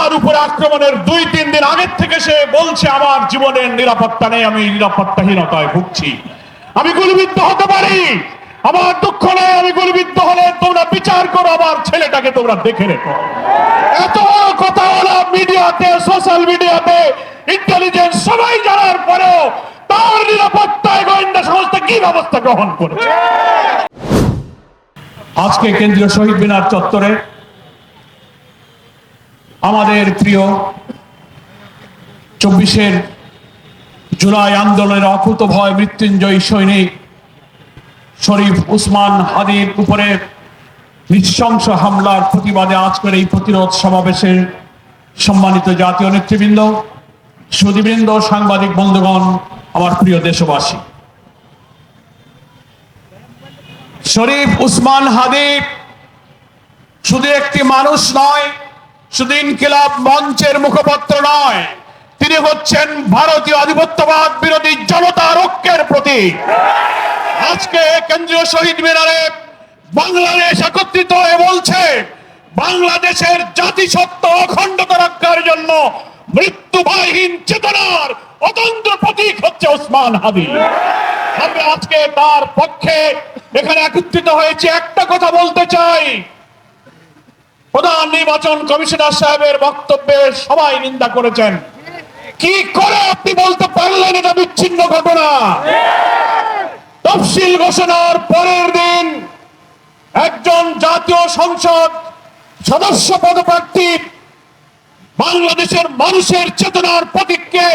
তার উপর আক্রমণের 2-3 দিন আগের থেকে সে বলছে আমার জীবনের নিরাপত্তা নেই, আমি নিরাপত্তাহীনতায় ভুগছি, আমি গুলিবিদ্ধ হতে পারি, আমার দুঃখ নেই, আমি গুলিবিদ্ধ হলে তোমরা বিচার করো, আমার ছেলেটাকে তোমরা দেখে রেখো। এত কথা হলো মিডিয়াতে, সোশ্যাল মিডিয়াতে, ইন্টেলিজেন্স সবাই জানার পরেও তার নিরাপত্তায় গোয়েন্দা সংস্থা কি ব্যবস্থা গ্রহণ করেছে। আজকে কেন্দ্রীয় শহীদ মিনার চত্বরে আমাদের প্রিয় 24 জুলাই আন্দোলনের অকুতোভয় মৃত্যুঞ্জয়ী সৈনিক শরীফ উসমান হাদির উপরে নৃশংস হামলার প্রতিবাদে আজকের এই প্রতিরোধ সমাবেশের সম্মানিত জাতীয় নেতৃবৃন্দ, সুধীবৃন্দ, সাংবাদিক বন্ধুগণ, আমার প্রিয় দেশবাসী, শরীফ উসমান হাদি শুধু একটি মানুষ নয়, শুধু ইনকিলাব মঞ্চের মুখপাত্র নয়, তিনি হচ্ছেন ভারতীয় আধিপত্যবাদ বিরোধী জনতার ঐক্যের প্রতীক। আজকে কেন্দ্রীয় শহীদ মিনারে বাংলাদেশ একত্রিত হয়ে বলছে বাংলাদেশের জাতিসত্তা অখণ্ডতা রক্ষার জন্য মৃত্যুভয়হীন চেতনার অতন্ত্র প্রতীক হচ্ছে উসমান হাদি। আমরা আজকে তার পক্ষে এখানে একত্রিত হয়েছে। একটা কথা বলতে চাই, প্রধান নির্বাচন কমিশনার সাহেবের বক্তব্যে সবাই নিন্দা করেছেন। কি করে আপনি বলতে পারলেন এটা বিচ্ছিন্ন ঘটনা? তফসিল ঘোষণার পরের দিন একজন জাতীয় সংসদ সদস্য পদপ্রার্থী বাংলাদেশের মানুষের চেতনার প্রতীককে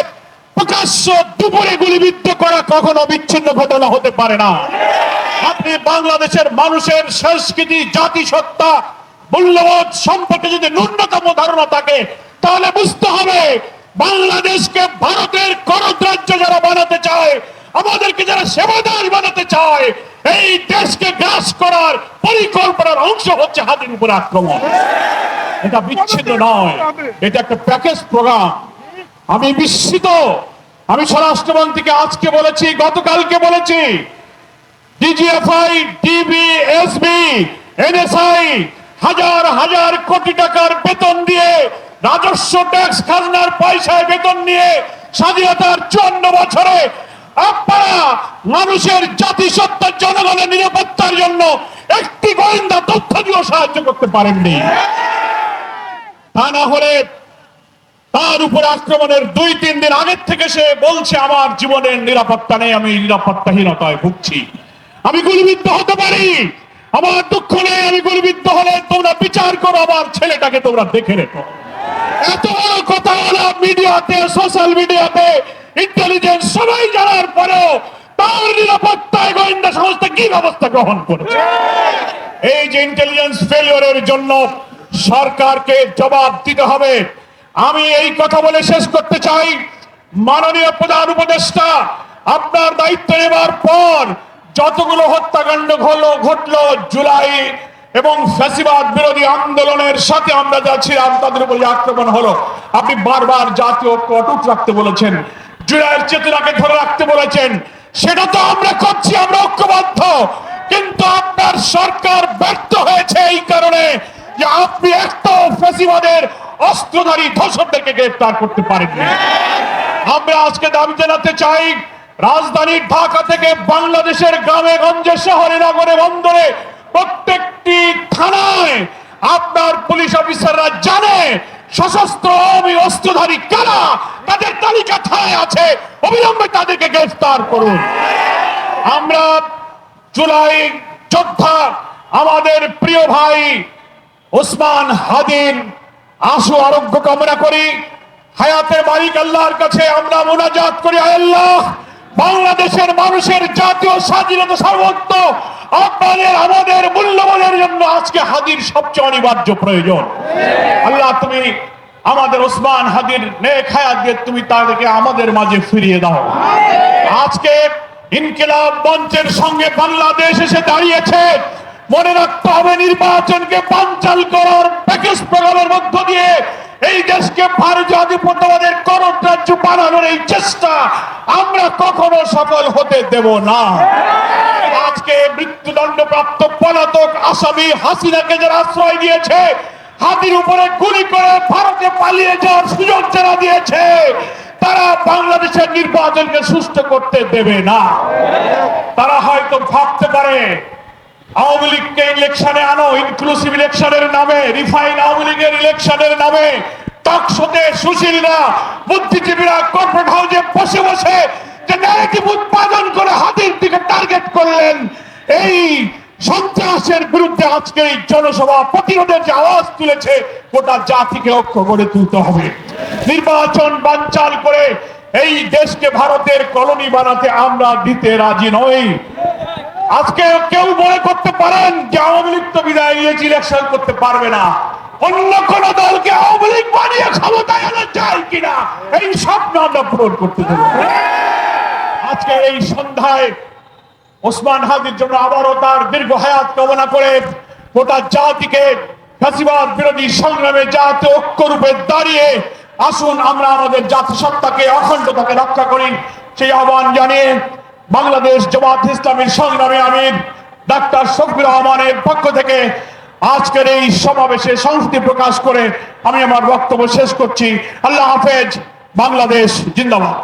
প্রকাশ্য দুপুরে গুলিবিদ্ধ করা কখনো বিচ্ছিন্ন ঘটনা হতে পারে না। আপনি বাংলাদেশের মানুষের সংস্কৃতি, জাতিসত্তা, মূল্যবোধ সম্পর্কে যদি ন্যূনতম ধারণা থাকে তাহলে বুঝতে হবে বাংলাদেশকে ভারতের করদ্রাজ্য যারা বানাতে চায়, আমাদেরকে যারা সেবাদার বানাতে চায়, এই দেশকে গ্রাস করার পরিকল্পনার অংশ হচ্ছে হাদির উপর আক্রমণ। এটা বিচ্ছিন্ন নয়, এটা একটা প্যাকেজ প্রোগ্রাম। আমি বিস্মিত। আমি স্বরাষ্ট্রমন্ত্রীকে আজকে বলেছি, গতকালকে বলেছি, ডিজিএফআই, ডিবি, এসবি, এনএসআই হাজার হাজার কোটি টাকার বেতন দিয়ে, রাজস্ব ট্যাক্স খাজনার পয়সায় বেতন নিয়ে স্বাধীনতার 54 বছরে আপনারা মানুষের জাতিসত্তা, জনগণের নিরাপত্তার জন্য একটি গোয়েন্দা তথ্য দিয়েও সাহায্য করতে পারেননি। তা না হলে তার উপর আক্রমণের 2-3 দিন আগের থেকে সে বলছে আমার জীবনের নিরাপত্তা নেই, আমি নিরাপত্তাহীনতায় ভুগছি, আমি গুলিবিদ্ধ হতে পারি, আমার দুঃখ নেই, আমি গুলিবিদ্ধ হলে তোমরা বিচার করো, আমার ছেলেটাকে তোমরা দেখে রেখো। এত বড় কথা হলো মিডিয়াতে, সোশ্যাল মিডিয়াতে, ইন্টেলিজেন্স সবাই জানার পরেও তার নিরাপত্তায় গোয়েন্দা সংস্থা কি ব্যবস্থা গ্রহণ করেছে। এই যে ইন্টেলিজেন্স ফেলিওরের জন্য সরকারকে জবাব দিতে হবে। আমি এই কথা বলে শেষ করতে চাই, মাননীয় প্রধান উপদেষ্টা, আপনার দায়িত্ব নেবার পর যতগুলো হত্যাকাণ্ড ঘটলো জুলাই এবং ফ্যাসিবাদ বিরোধী আন্দোলনের সাথে আমরা যা ছিলাম তাদের উপর আক্রমণ হলো, আপনি বারবার জাতীয় ঐক্য অটুট রাখতে বলেছেন, জুলাইয়ের চেতনাকে ধরে রাখতে বলেছেন। সেটা তো আমরা করছি, আমরা ঐক্যবদ্ধ, কিন্তু আপনার সরকার ব্যর্থ হয়েছে এই কারণে যে আপনি একটা ফ্যাসিবাদের অস্ত্রধারী ধর্ষকদেরকে গ্রেফতার করতে পারেননি। আমরা আজকে দাবি জানাতে চাই, রাজধানী ঢাকা থেকে বাংলাদেশের গ্রামে গঞ্জে, শহরে, নগরে, বন্দরে, প্রত্যেকটি থানায় আপনার পুলিশ অফিসাররা জানে সশস্ত্র অস্ত্রধারী কারা, তাদের তালিকা থানায় আছে, অবিলম্বে তাদেরকে গ্রেফতার করুন। আমরা জুলাই যোদ্ধা আমাদের প্রিয় ভাই উসমান হাদির আশু আরোগ্য কামনা করি। হায়াতের মালিক আল্লাহর কাছে আমরা মুনাজাত করি, আল্লাহ বাংলাদেশের মানুষের জাতীয় স্বাধীনতা, সার্বভৌমত্ব, আপনাদের আমাদের মূল্যবোধের জন্য আজকে হাদির সবচেয়ে অনিবার্য প্রয়োজন। আল্লাহ তুমি আমাদের উসমান হাদির নেক হায়াত দিয়ে তুমি তাদেরকে আমাদের মাঝে ফিরিয়ে দাও। আজকে ইনকিলাব মঞ্চের সঙ্গে বাংলাদেশ এসে দাঁড়িয়েছে। মনে রাখতে হবে নির্বাচনকে বানচাল করার প্যাকেজ প্রোগ্রামের মধ্য দিয়ে এই দেশকে ভারতীয় আধিপত্যবাদের করদ্রাজ্য বানানোর এই চেষ্টা আমরা কখনো সফল হতে দেব না। আজকে মৃত্যুদণ্ডপ্রাপ্ত পলাতক আসামি হাসিনাকে যারা আশ্রয় দিয়েছে, হাতির উপরে গুলি করে ভারতে পালিয়ে যাওয়ার সুযোগ যারা দিয়েছে, তারা বাংলাদেশের নির্বাচনকে সুস্থ করতে দেবে না। তারা হয়তো ভাবতে পারে আওয়ামী লীগকে ইলেকশনে আনো, ইনক্লুসিভ ইলেকশনের নামে, রিফাইন আওয়ামী লীগের ইলেকশনের নামে টকশোতে সুশীলরা, বুদ্ধিজীবীরা কর্পোরেট হাউসে বসে বসে যে ন্যারেটিভ উৎপাদন করে হাতির দিকে টার্গেট করলেন, এই সন্ত্রাসের বিরুদ্ধে আজকে এই জনসভা প্রতিরোধের যে আওয়াজ তুলেছে, গোটা জাতিকে ঐক্য করে তুলতে হবে। নির্বাচন বানচাল করে এই দেশকে ভারতের কলোনি বানাতে আমরা দিতে রাজি নই। আজকে কেউ মনে করতে পারেন যে আওয়ামী লীগ তো বিদায় নিয়েছে, ইলেকশন করতে পারবে না, অন্য কোন দলকে আওয়ামী লীগ বানিয়ে ক্ষমতায় আনা যায় কিনা, এই স্বপ্ন আমরা পূরণ করতে দেব। আজকে এই সন্ধ্যায় ওসমান হাদির জন্য আবারও তার দীর্ঘ হায়াত কামনা করে গোটা জাতিকে ফ্যাসিবাদ বিরোধী সংগ্রামে জাতীয় ঐক্য রূপে দাঁড়িয়ে আসুন আমরা আমাদের জাতিসত্তাকে, অখণ্ডতাকে রক্ষা করি, সেই আহ্বান জানিয়ে বাংলাদেশ জামাত ইসলামীর সংগ্রামী আমির ডাক্তার শফিকুর রহমানের পক্ষ থেকে আজকের এই সমাবেশে সংহতি প্রকাশ করে আমি আমার বক্তব্য শেষ করছি। আল্লাহ হাফেজ। বাংলাদেশ জিন্দাবাদ।